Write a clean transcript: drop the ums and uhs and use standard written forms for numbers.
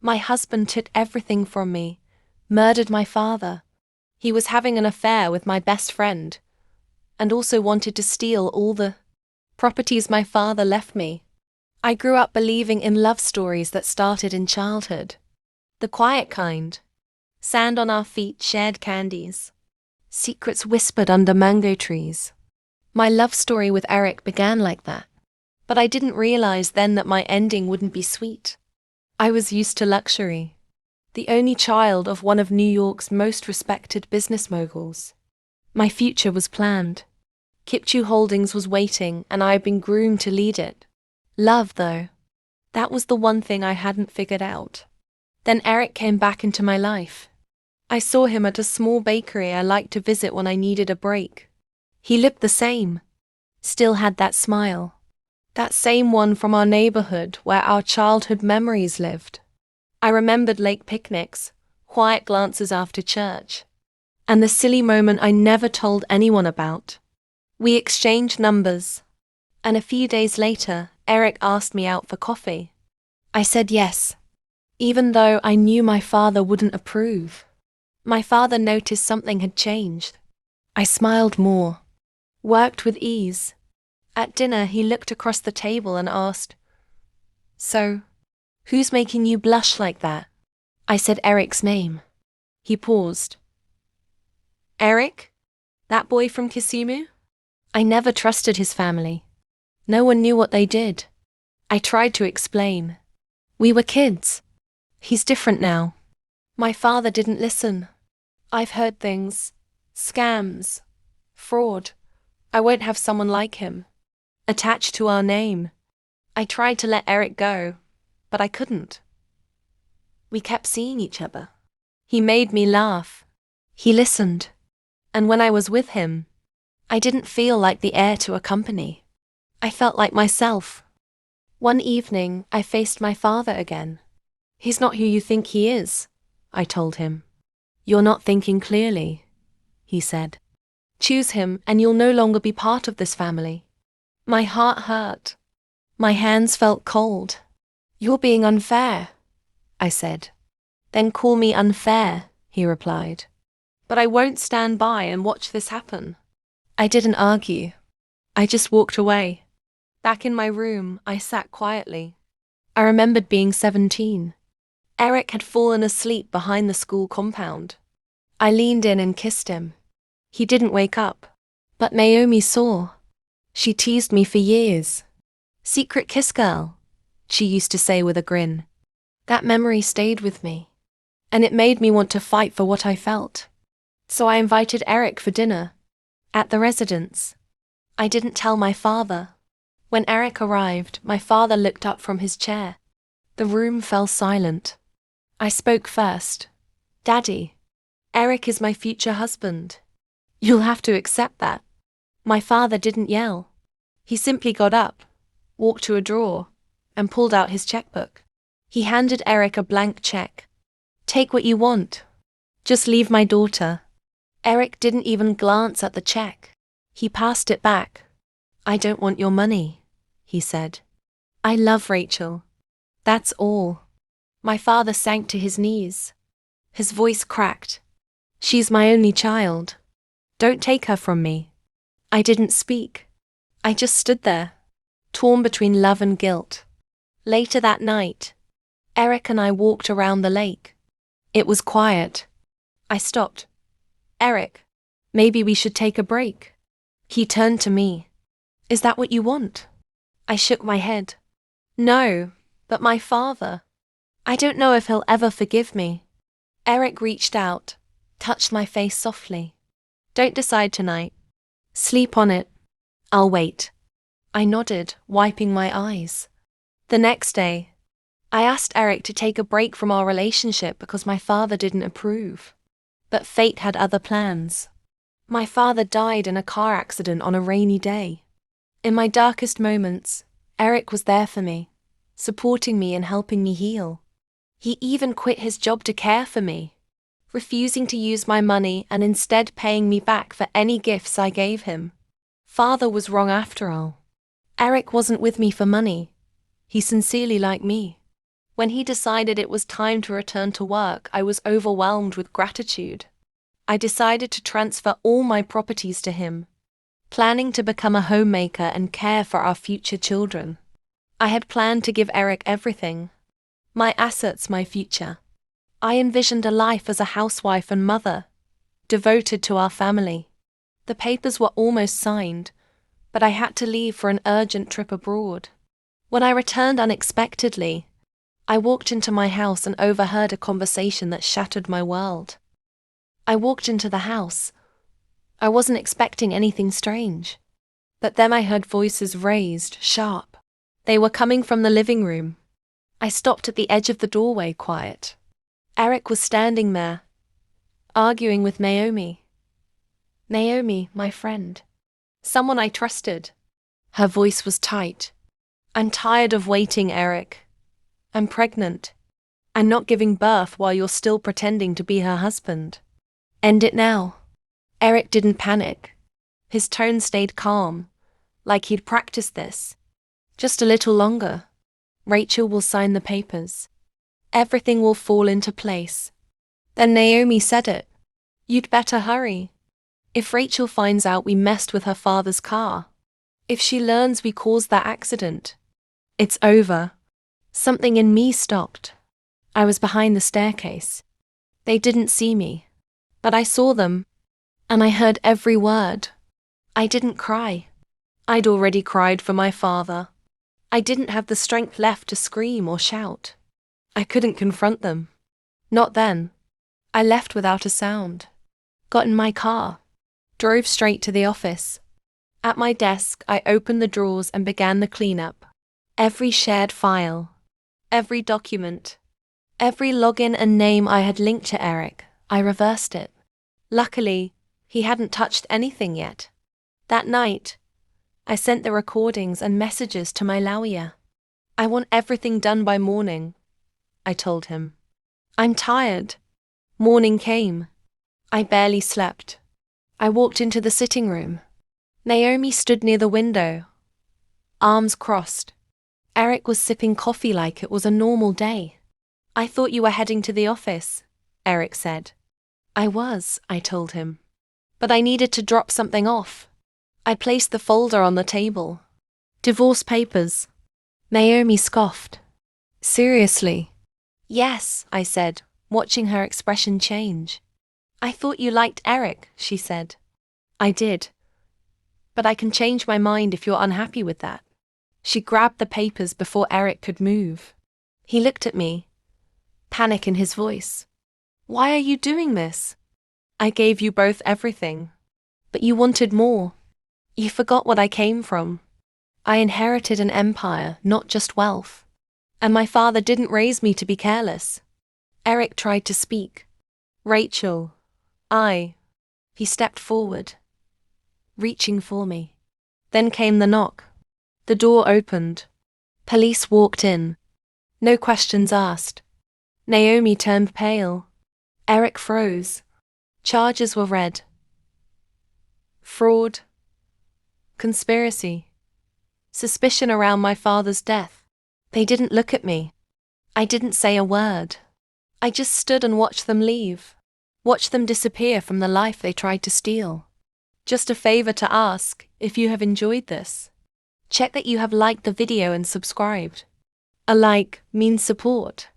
My husband took everything from me, murdered my father. He was having an affair with my best friend, and also wanted to steal all the properties my father left me. I grew up believing in love stories that started in childhood. The quiet kind. Sand on our feet, shared candies. Secrets whispered under mango trees. My love story with Eric began like that. But I didn't realize then that my ending wouldn't be sweet. I was used to luxury. The only child of one of New York's most respected business moguls. My future was planned. Kipchu Holdings was waiting, and I had been groomed to lead it. Love, though. That was the one thing I hadn't figured out. Then Eric came back into my life. I saw him at a small bakery I liked to visit when I needed a break. He looked the same. Still had that smile. That same one from our neighborhood where our childhood memories lived. I remembered lake picnics, quiet glances after church, and the silly moment I never told anyone about. We exchanged numbers, and a few days later, Eric asked me out for coffee. I said yes, even though I knew my father wouldn't approve. My father noticed something had changed. I smiled more, worked with ease. At dinner, he looked across the table and asked, "So, who's making you blush like that?" I said Eric's name. He paused. "Eric? That boy from Kisumu?" I never trusted his family. No one knew what they did. I tried to explain. We were kids. He's different now. My father didn't listen. I've heard things. Scams. Fraud. I won't have someone like him. Attached to our name. I tried to let Eric go, but I couldn't. We kept seeing each other. He made me laugh. He listened. And when I was with him, I didn't feel like the heir to a company. I felt like myself. One evening, I faced my father again. "He's not who you think he is," I told him. "You're not thinking clearly," he said. "Choose him and you'll no longer be part of this family." My heart hurt. My hands felt cold. "You're being unfair," I said. "Then call me unfair," he replied. "But I won't stand by and watch this happen." I didn't argue. I just walked away. Back in my room, I sat quietly. I remembered being 17. Eric had fallen asleep behind the school compound. I leaned in and kissed him. He didn't wake up. But Naomi saw. She teased me for years. "Secret kiss girl," she used to say with a grin. That memory stayed with me, and it made me want to fight for what I felt. So I invited Eric for dinner. At the residence. I didn't tell my father. When Eric arrived, my father looked up from his chair. The room fell silent. I spoke first. "Daddy, Eric is my future husband. You'll have to accept that." My father didn't yell. He simply got up, walked to a drawer, and pulled out his checkbook. He handed Eric a blank check. "Take what you want. Just leave my daughter." Eric didn't even glance at the check. He passed it back. "I don't want your money," he said. "I love Rachel. That's all." My father sank to his knees. His voice cracked. "She's my only child. Don't take her from me." I didn't speak. I just stood there, torn between love and guilt. Later that night, Eric and I walked around the lake. It was quiet. I stopped. "Eric, maybe we should take a break." He turned to me. "Is that what you want?" I shook my head. "No, but my father. I don't know if he'll ever forgive me." Eric reached out, touched my face softly. "Don't decide tonight. Sleep on it. I'll wait." I nodded, wiping my eyes. The next day, I asked Eric to take a break from our relationship because my father didn't approve. But fate had other plans. My father died in a car accident on a rainy day. In my darkest moments, Eric was there for me, supporting me and helping me heal. He even quit his job to care for me, refusing to use my money and instead paying me back for any gifts I gave him. Father was wrong after all. Eric wasn't with me for money. He sincerely liked me. When he decided it was time to return to work, I was overwhelmed with gratitude. I decided to transfer all my properties to him, planning to become a homemaker and care for our future children. I had planned to give Eric everything. My assets, my future. I envisioned a life as a housewife and mother, devoted to our family. The papers were almost signed, but I had to leave for an urgent trip abroad. When I returned unexpectedly, I walked into my house and overheard a conversation that shattered my world. I walked into the house. I wasn't expecting anything strange. But then I heard voices raised, sharp. They were coming from the living room. I stopped at the edge of the doorway, quiet. Eric was standing there, arguing with Naomi. Naomi, my friend. Someone I trusted. Her voice was tight. I'm tired of waiting, Eric. I'm pregnant. I'm not giving birth while you're still pretending to be her husband. End it now. Eric didn't panic. His tone stayed calm, like he'd practiced this. Just a little longer. Rachel will sign the papers. Everything will fall into place. Then Naomi said it. You'd better hurry. If Rachel finds out we messed with her father's car, if she learns we caused that accident, it's over. Something in me stopped. I was behind the staircase. They didn't see me, but I saw them, and I heard every word. I didn't cry. I'd already cried for my father. I didn't have the strength left to scream or shout. I couldn't confront them. Not then. I left without a sound. Got in my car. Drove straight to the office. At my desk, I opened the drawers and began the cleanup. Every shared file. Every document. Every login and name I had linked to Eric, I reversed it. Luckily, he hadn't touched anything yet. That night, I sent the recordings and messages to my lawyer. I want everything done by morning, I told him. I'm tired. Morning came. I barely slept. I walked into the sitting room. Naomi stood near the window, arms crossed. Eric was sipping coffee like it was a normal day. I thought you were heading to the office, Eric said. I was, I told him. But I needed to drop something off. I placed the folder on the table. Divorce papers. Naomi scoffed. Seriously? Yes, I said, watching her expression change. I thought you liked Eric, she said. I did. But I can change my mind if you're unhappy with that. She grabbed the papers before Eric could move. He looked at me, panic in his voice. Why are you doing this? I gave you both everything. But you wanted more. You forgot what I came from. I inherited an empire, not just wealth. And my father didn't raise me to be careless. Eric tried to speak. Rachel. He stepped forward, reaching for me. Then came the knock. The door opened. Police walked in. No questions asked. Naomi turned pale. Eric froze. Charges were read. Fraud. Conspiracy. Suspicion around my father's death. They didn't look at me. I didn't say a word. I just stood and watched them leave. Watched them disappear from the life they tried to steal. Just a favor to ask, if you have enjoyed this, check that you have liked the video and subscribed. A like means support.